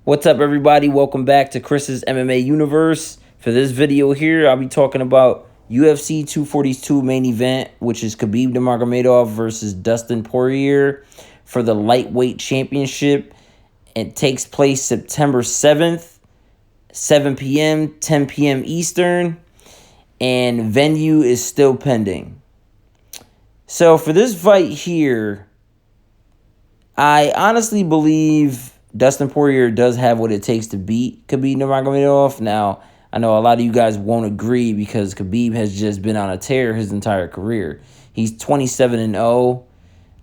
What's up, everybody? Welcome back to Chris's MMA Universe. For this video here, I'll be talking about UFC 242 main event, which is Khabib Nurmagomedov versus Dustin Poirier for the lightweight championship. It takes place September 7th, 7 p.m., 10 p.m. Eastern, and venue is still pending. So for this fight here, I honestly believe Dustin Poirier does have what it takes to beat Khabib Nurmagomedov. Now, I know a lot of you guys won't agree because Khabib has just been on a tear his entire career. He's 27-0.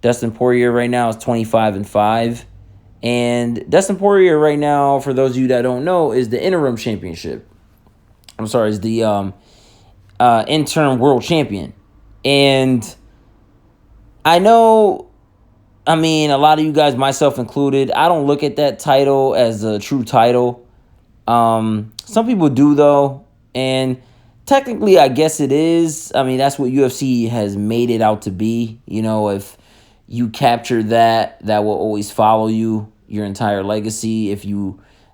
Dustin Poirier right now is 25-5. And Dustin Poirier right now, for those of you that don't know, is the interim championship. Is the interim world champion. And I know, a lot of you guys, myself included, I don't look at that title as a true title. Some people do, though. And technically, I guess it is. That's what UFC has made it out to be. You know, if you capture that, that will always follow you your entire legacy.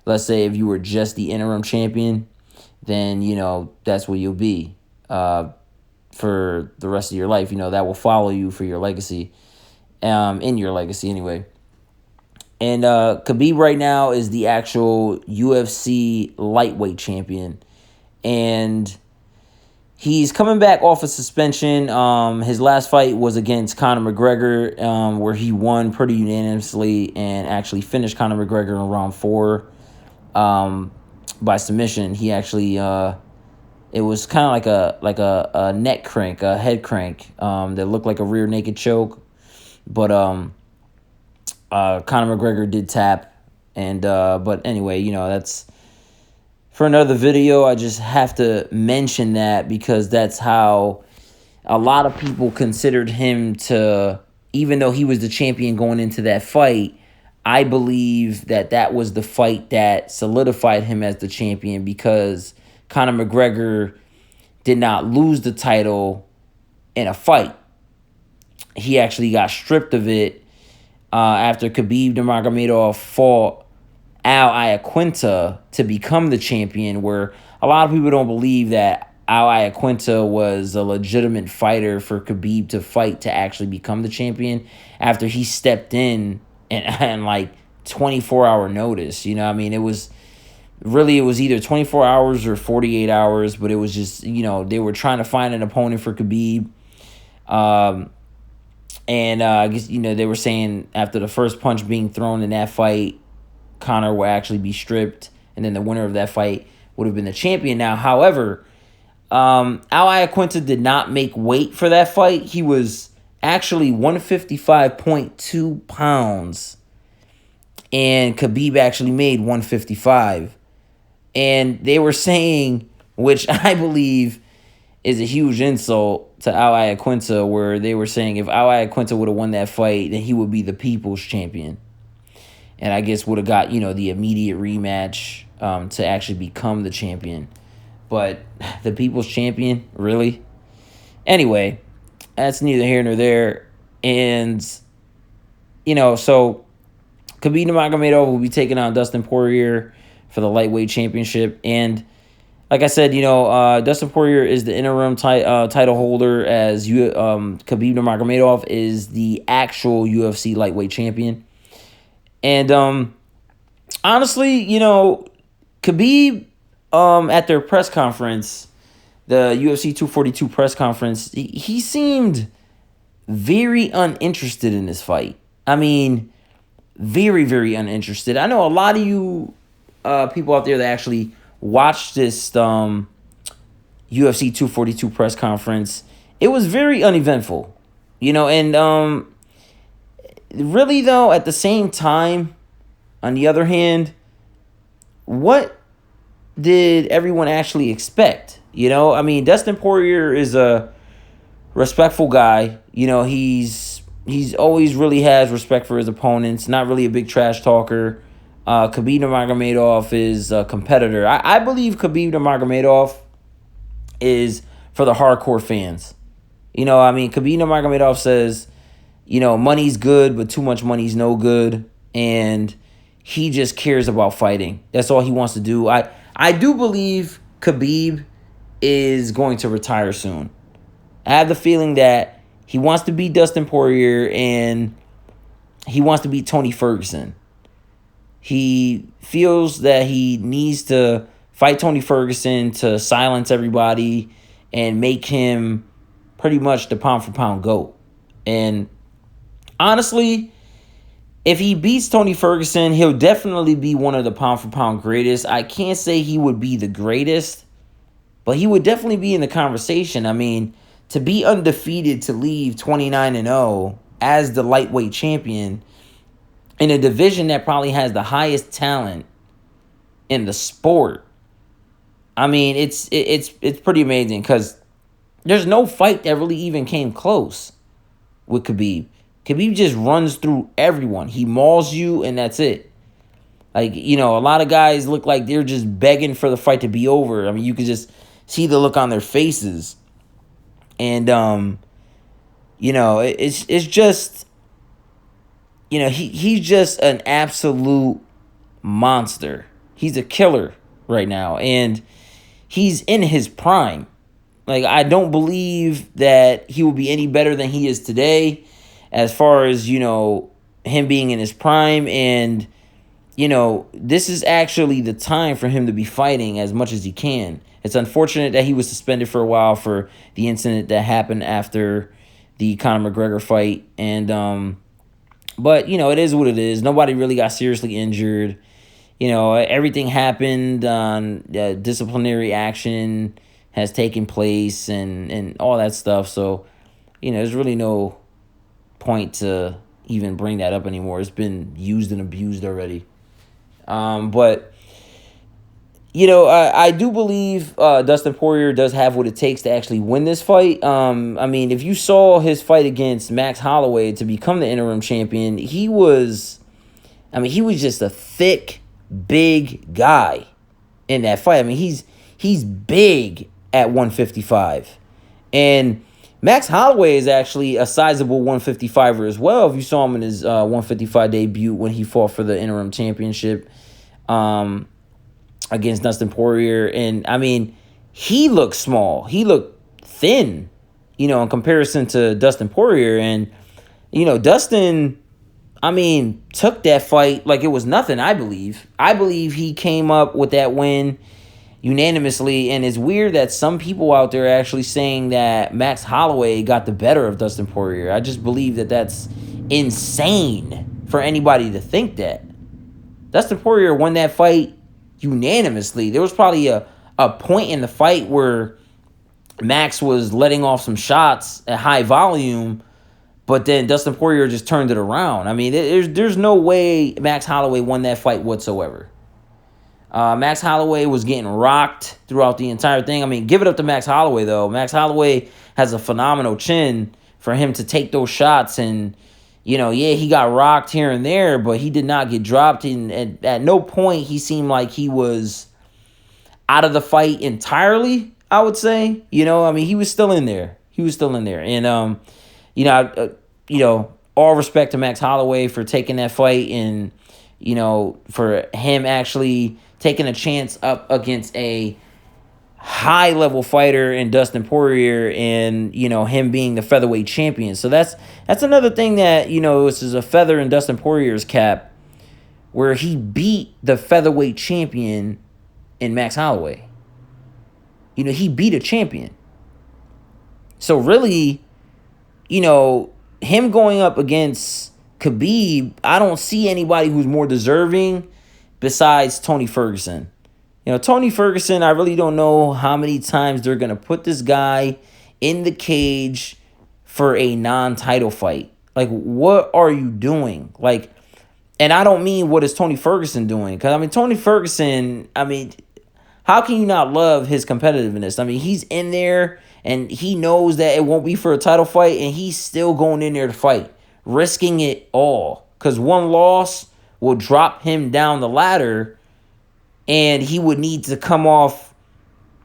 Let's say if you were just the interim champion, then, that's what you'll be for the rest of your life. That will follow you for your legacy. In your legacy anyway. And Khabib right now is the actual UFC lightweight champion. And he's coming back off of suspension. His last fight was against Conor McGregor, where he won pretty unanimously and actually finished Conor McGregor in round 4 by submission. He actually, it was kind of like a neck crank, a head crank that looked like a rear naked choke. But Conor McGregor did tap, and but anyway, that's for another video. I just have to mention that because that's how a lot of people considered him to, even though he was the champion going into that fight, I believe that was the fight that solidified him as the champion because Conor McGregor did not lose the title in a fight. He actually got stripped of it after Khabib Nurmagomedov fought Al Iaquinta to become the champion, where a lot of people don't believe that Al Iaquinta was a legitimate fighter for Khabib to fight to actually become the champion after he stepped in and like 24-hour notice. It was either 24 hours or 48 hours, but it was just, they were trying to find an opponent for Khabib. And I guess, they were saying after the first punch being thrown in that fight, Conor will actually be stripped. And then the winner of that fight would have been the champion. Now, however, Al Iaquinta did not make weight for that fight. He was actually 155.2 pounds. And Khabib actually made 155. And they were saying, which I believe is a huge insult to Al Iaquinta, where they were saying if Al Iaquinta would have won that fight, then he would be the people's champion. And I guess would have got, the immediate rematch to actually become the champion. But the people's champion? Really? Anyway, that's neither here nor there. And, so Khabib Nurmagomedov will be taking on Dustin Poirier for the lightweight championship. And like I said, Dustin Poirier is the interim title holder as Khabib Nurmagomedov is the actual UFC lightweight champion. And honestly, Khabib at their press conference, the UFC 242 press conference, he seemed very uninterested in this fight. Very, very uninterested. I know a lot of you people out there that actually watched this UFC 242 press conference. It was very uneventful, and really though, at the same time, on the other hand, what did everyone actually expect? Dustin Poirier is a respectful guy. He's always really has respect for his opponents, not really a big trash talker. Khabib Nurmagomedov is a competitor. I believe Khabib Nurmagomedov is for the hardcore fans. Khabib Nurmagomedov says, money's good, but too much money's no good. And he just cares about fighting. That's all he wants to do. I do believe Khabib is going to retire soon. I have the feeling that he wants to beat Dustin Poirier and he wants to beat Tony Ferguson. He feels that he needs to fight Tony Ferguson to silence everybody and make him pretty much the pound-for-pound GOAT. And honestly, if he beats Tony Ferguson, he'll definitely be one of the pound-for-pound greatest. I can't say he would be the greatest, but he would definitely be in the conversation. I mean, to be undefeated, to leave 29-0 as the lightweight champion in a division that probably has the highest talent in the sport. I mean, it's pretty amazing because there's no fight that really even came close with Khabib. Khabib just runs through everyone. He mauls you, and that's it. Like, you know, a lot of guys look like they're just begging for the fight to be over. I mean, you could just see the look on their faces. And, you know, it's just, you know, he's just an absolute monster. He's a killer right now, and he's in his prime. Like, I don't believe that he will be any better than he is today as far as, you know, him being in his prime. And, you know, this is actually the time for him to be fighting as much as he can. It's unfortunate that he was suspended for a while for the incident that happened after the Conor McGregor fight. And, but, you know, it is what it is. Nobody really got seriously injured. You know, everything happened on disciplinary action has taken place and all that stuff. So, you know, there's really no point to even bring that up anymore. It's been used and abused already. But, you know, I do believe Dustin Poirier does have what it takes to actually win this fight. I mean, if you saw his fight against Max Holloway to become the interim champion, he was just a thick, big guy in that fight. I mean, he's big at 155. And Max Holloway is actually a sizable 155er as well. If you saw him in his 155 debut when he fought for the interim championship against Dustin Poirier. And, I mean, he looked small. He looked thin, you know, in comparison to Dustin Poirier. And, you know, Dustin, I mean, took that fight like it was nothing, I believe. I believe he came up with that win unanimously, and it's weird that some people out there are actually saying that Max Holloway got the better of Dustin Poirier. I just believe that that's insane for anybody to think that. Dustin Poirier won that fight unanimously. There was probably a point in the fight where Max was letting off some shots at high volume, but then Dustin Poirier just turned it around. I mean, there's no way Max Holloway won that fight whatsoever. Max Holloway was getting rocked throughout the entire thing. I mean, give it up to Max Holloway, though. Max Holloway has a phenomenal chin for him to take those shots. And, you know, yeah, he got rocked here and there, but he did not get dropped. And at no point he seemed like he was out of the fight entirely, I would say. You know, I mean, he was still in there. And, you know, all respect to Max Holloway for taking that fight and, you know, for him actually taking a chance up against a high-level fighter in Dustin Poirier and, you know, him being the featherweight champion. So that's another thing that, you know, this is a feather in Dustin Poirier's cap where he beat the featherweight champion in Max Holloway. You know, he beat a champion. So really, you know, him going up against Khabib, I don't see anybody who's more deserving besides Tony Ferguson. You know, Tony Ferguson, I really don't know how many times they're going to put this guy in the cage for a non-title fight. Like, what are you doing? Like, and I don't mean what is Tony Ferguson doing. Because, I mean, Tony Ferguson, I mean, how can you not love his competitiveness? I mean, he's in there and he knows that it won't be for a title fight and he's still going in there to fight, risking it all. Because one loss will drop him down the ladder and he would need to come off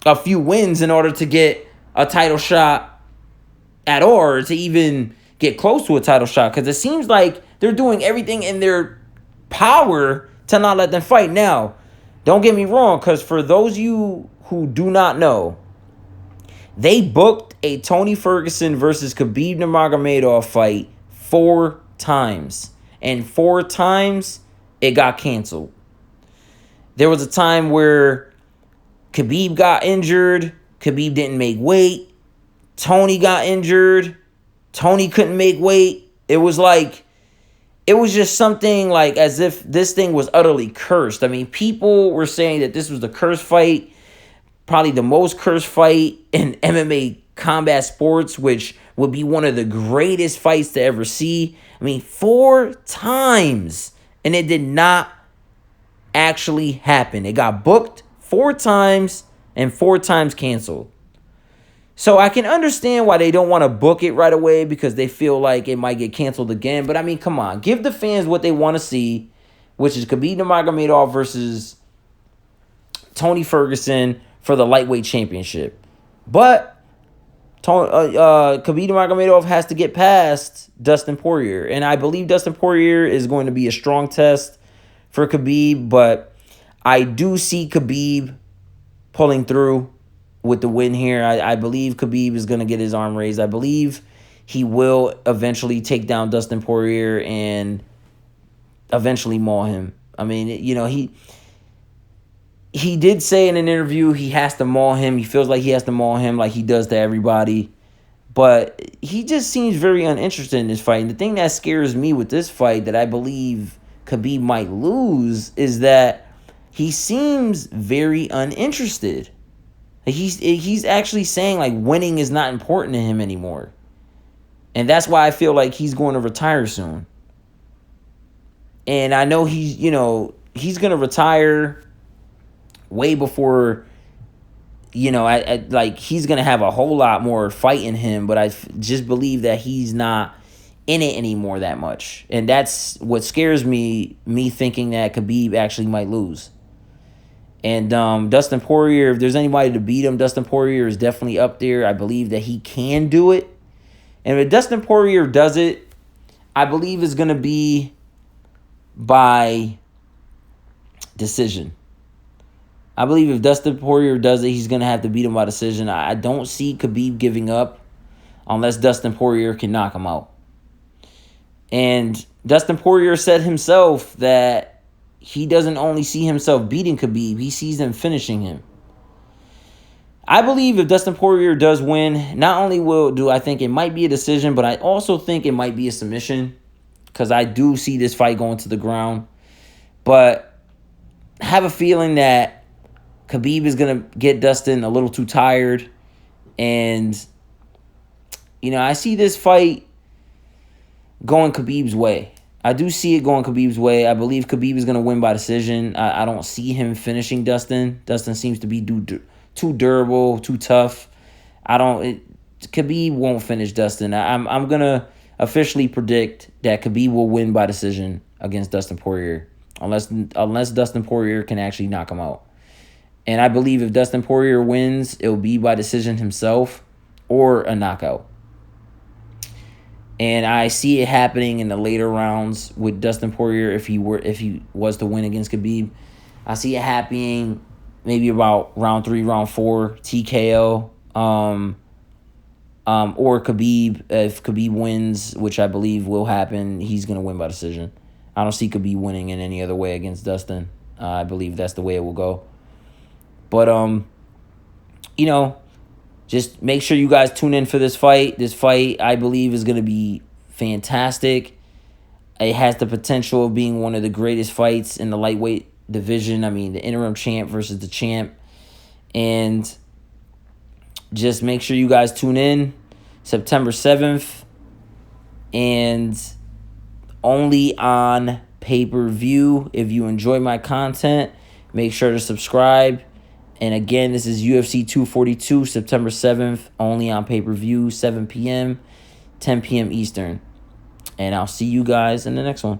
a few wins in order to get a title shot at all, or to even get close to a title shot. Because it seems like they're doing everything in their power to not let them fight. Now, don't get me wrong, because for those of you who do not know, they booked a Tony Ferguson versus Khabib Nurmagomedov fight 4 times. And 4 times, it got canceled. There was a time where Khabib got injured. Khabib didn't make weight. Tony got injured. Tony couldn't make weight. It was just something like as if this thing was utterly cursed. I mean, people were saying that this was the cursed fight, probably the most cursed fight in MMA combat sports, which would be one of the greatest fights to ever see. I mean, 4 times, and it did not actually happen. It got booked 4 times and 4 times canceled. So I can understand why they don't want to book it right away, because they feel like it might get canceled again. But I mean, come on. Give the fans what they want to see, which is Khabib Nurmagomedov versus Tony Ferguson for the lightweight championship. But Khabib Nurmagomedov has to get past Dustin Poirier. And I believe Dustin Poirier is going to be a strong test for Khabib. But I do see Khabib pulling through with the win here. I believe Khabib is going to get his arm raised. I believe he will eventually take down Dustin Poirier and eventually maul him. I mean, you know, he did say in an interview he has to maul him. He feels like he has to maul him like he does to everybody. But he just seems very uninterested in this fight. And the thing that scares me with this fight that I believe Khabib might lose is that he seems very uninterested. He's actually saying like winning is not important to him anymore. And that's why I feel like he's going to retire soon. And I know he's going to retire way before, like he's going to have a whole lot more fight in him. But I just believe that he's not in it anymore that much. And that's what scares me thinking that Khabib actually might lose. And Dustin Poirier, if there's anybody to beat him, Dustin Poirier is definitely up there. I believe that he can do it. And if Dustin Poirier does it, I believe it's going to be by decision. I believe if Dustin Poirier does it, he's going to have to beat him by decision. I don't see Khabib giving up unless Dustin Poirier can knock him out. And Dustin Poirier said himself that he doesn't only see himself beating Khabib, he sees him finishing him. I believe if Dustin Poirier does win, not only do I think it might be a decision, but I also think it might be a submission, because I do see this fight going to the ground. But I have a feeling that Khabib is going to get Dustin a little too tired. And, I see this fight going Khabib's way. I do see it going Khabib's way. I believe Khabib is going to win by decision. I don't see him finishing Dustin. Dustin seems to be too durable, too tough. Khabib won't finish Dustin. I'm going to officially predict that Khabib will win by decision against Dustin Poirier, unless Dustin Poirier can actually knock him out. And I believe if Dustin Poirier wins, it'll be by decision himself or a knockout. And I see it happening in the later rounds with Dustin Poirier if he was to win against Khabib. I see it happening maybe about round 3, round 4, TKO. Or Khabib, if Khabib wins, which I believe will happen, he's going to win by decision. I don't see Khabib winning in any other way against Dustin. I believe that's the way it will go. But, just make sure you guys tune in for this fight. This fight, I believe, is going to be fantastic. It has the potential of being one of the greatest fights in the lightweight division. I mean, the interim champ versus the champ. And just make sure you guys tune in September 7th. And only on pay-per-view. If you enjoy my content, make sure to subscribe. And again, this is UFC 242, September 7th, only on pay-per-view, 7 p.m., 10 p.m. Eastern. And I'll see you guys in the next one.